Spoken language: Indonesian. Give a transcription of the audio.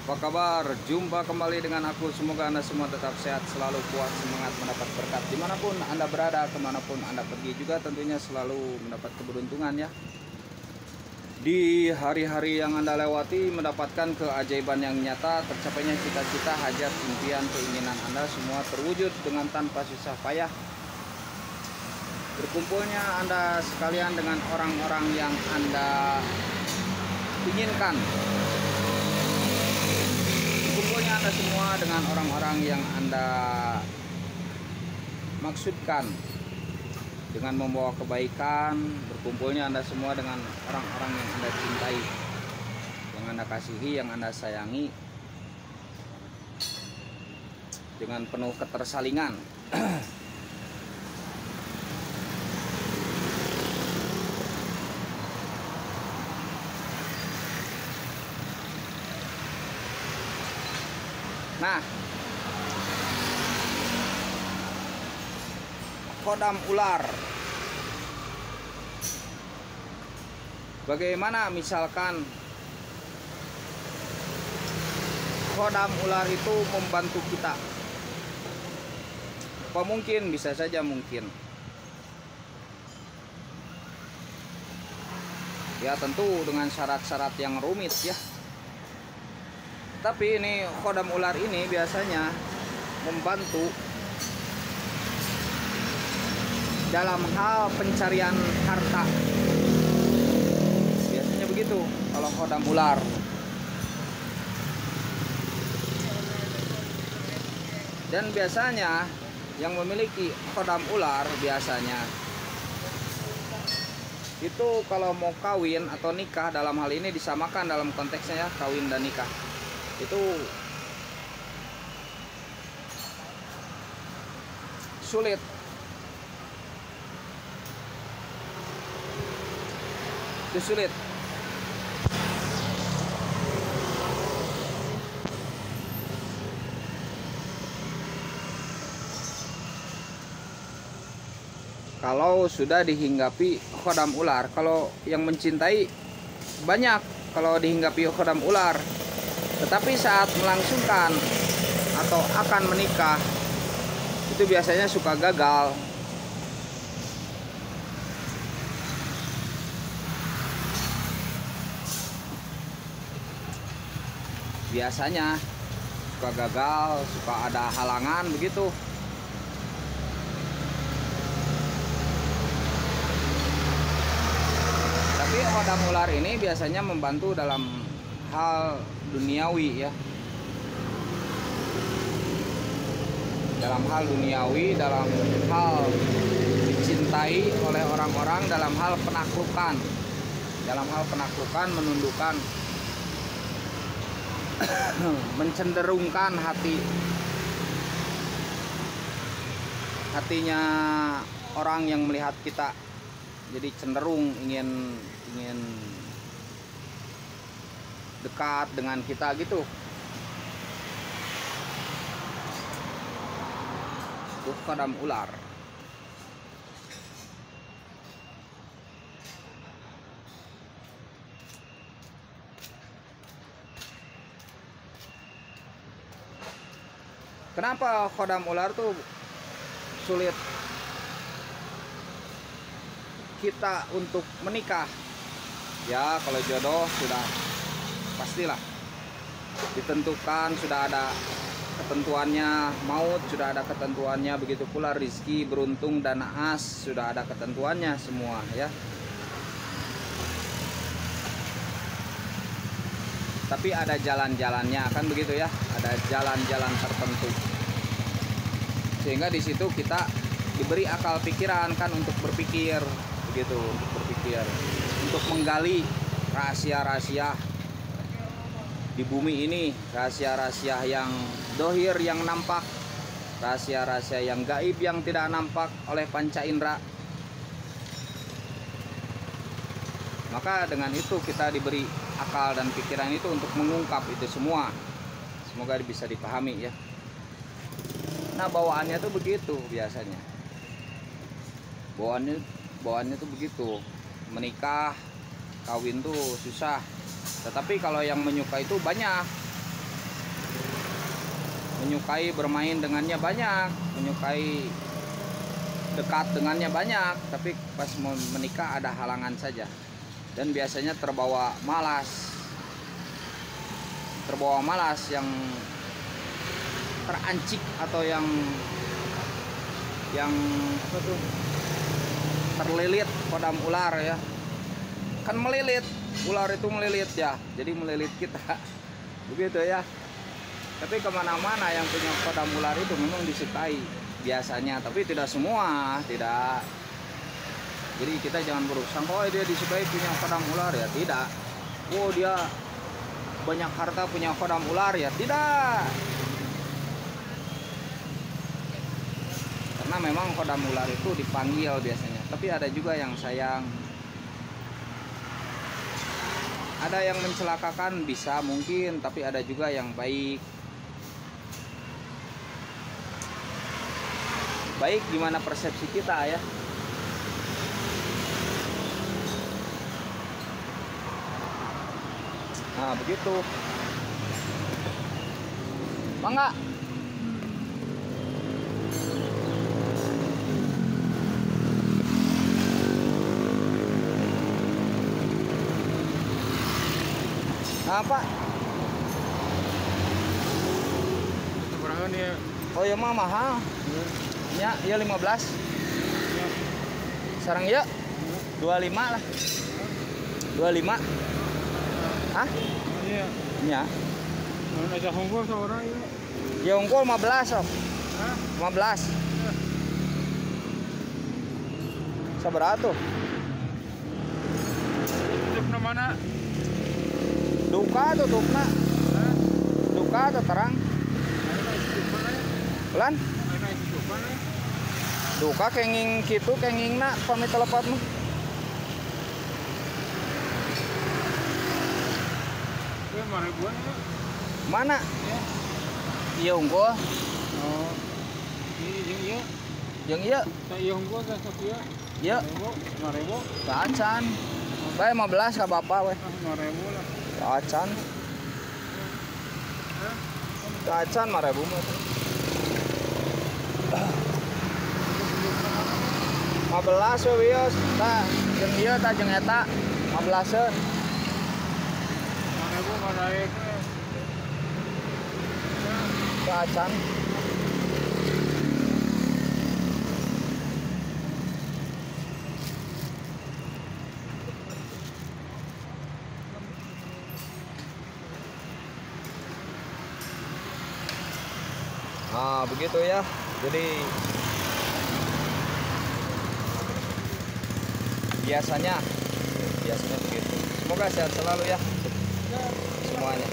Apa kabar? Jumpa kembali dengan aku. Semoga Anda semua tetap sehat, selalu kuat, semangat, mendapat berkat dimanapun Anda berada, kemanapun Anda pergi juga tentunya selalu mendapat keberuntungan ya. Di hari-hari yang Anda lewati mendapatkan keajaiban yang nyata, tercapainya cita-cita, hajat, impian, keinginan Anda semua terwujud dengan tanpa susah payah. Berkumpulnya Anda sekalian dengan orang-orang yang Anda inginkan. Berkumpulnya Anda semua dengan orang-orang yang Anda maksudkan dengan membawa kebaikan. Berkumpulnya Anda semua dengan orang-orang yang Anda cintai, yang Anda kasihi, yang Anda sayangi, dengan penuh ketersalingan. Nah, kodam ular. Bagaimana misalkan kodam ular itu membantu kita? Apa mungkin? Bisa saja mungkin. Ya tentu dengan syarat-syarat yang rumit ya. Tapi ini kodam ular ini biasanya membantu dalam hal pencarian harta. Biasanya begitu kalau kodam ular. Dan biasanya yang memiliki kodam ular biasanya itu kalau mau kawin atau nikah, dalam hal ini disamakan dalam konteksnya ya, kawin dan nikah. Itu sulit. Itu sulit. Kalau sudah dihinggapi kodam ular, kalau yang mencintai banyak kalau dihinggapi kodam ular. Tetapi saat melangsungkan atau akan menikah itu biasanya suka gagal. Biasanya suka gagal, suka ada halangan begitu. Tapi kodam ular ini biasanya membantu dalam hal duniawi ya. Dalam hal duniawi, dalam hal dicintai oleh orang-orang, dalam hal penaklukan. Dalam hal penaklukan, menundukkan, mencenderungkan hatinya orang yang melihat kita. Jadi cenderung ingin dekat dengan kita gitu. Itu kodam ular. Kenapa kodam ular tuh sulit kita untuk menikah? Ya kalau jodoh sudah pastilah ditentukan, sudah ada ketentuannya. Maut sudah ada ketentuannya, begitu pula rizki, beruntung, dan naas sudah ada ketentuannya semua ya. Tapi ada jalan-jalannya kan begitu ya, ada jalan-jalan tertentu sehingga di situ kita diberi akal pikiran kan untuk berpikir begitu, untuk berpikir, untuk menggali rahasia-rahasia di bumi ini, rahasia-rahasia yang dohir yang nampak, rahasia-rahasia yang gaib yang tidak nampak oleh panca indera. Maka dengan itu kita diberi akal dan pikiran itu untuk mengungkap itu semua. Semoga bisa dipahami ya. Nah bawaannya tuh begitu biasanya. Bawaannya tuh begitu. Menikah, kawin tuh susah. Tetapi kalau yang menyukai itu banyak. menyukai bermain dengannya banyak, menyukai dekat dengannya banyak, tapi pas mau menikah ada halangan saja. Dan biasanya terbawa malas yang terancik atau yang apa tuh, terlilit kodam ular ya. Kan melilit, ular itu melilit ya, jadi melilit kita begitu ya. Tapi kemana-mana yang punya kodam ular itu memang disukai biasanya, tapi tidak semua, tidak. Jadi kita jangan berusaha, oh dia disukai punya kodam ular ya, tidak. Oh dia banyak harta punya kodam ular ya, tidak. Karena memang kodam ular itu dipanggil biasanya, tapi ada juga yang sayang. Ada yang mencelakakan bisa mungkin, tapi ada juga yang baik. Baik gimana persepsi kita ya. Nah begitu. Mangga. Apa? Seberapa nih ya? Oh ya mah mahal. Ya, ya 15. Sarang ya 25 lah. 25. Hah? Iya. Ya. Ada hongkong seorang ya. Ya unggul 15 oh. Hah? 15. Sabar tuh. Tutupnya mana? Duka tuh tukna. Hah? Duka tuh terang. Lan? Ada tutupan ya? Duka kenging kitu kengingna pamit telepon mah. Itu 5.000-an ya? Mana? Ya. Iya unggul. Oh. Ini iya. Jeung ieu. Tak iya hongkong kan sakia. Ieu 5.000. acan. Bae 15 ka bapak we. 5.000 lah. Acan. Hah? Acan 5.000 mah. 15 we wios. Tah, jeung ieu tah jeung eta 15-eun. 5.000 mah naik. Tah acan. Nah, begitu ya. Jadi biasanya begitu. Semoga sehat selalu ya semuanya.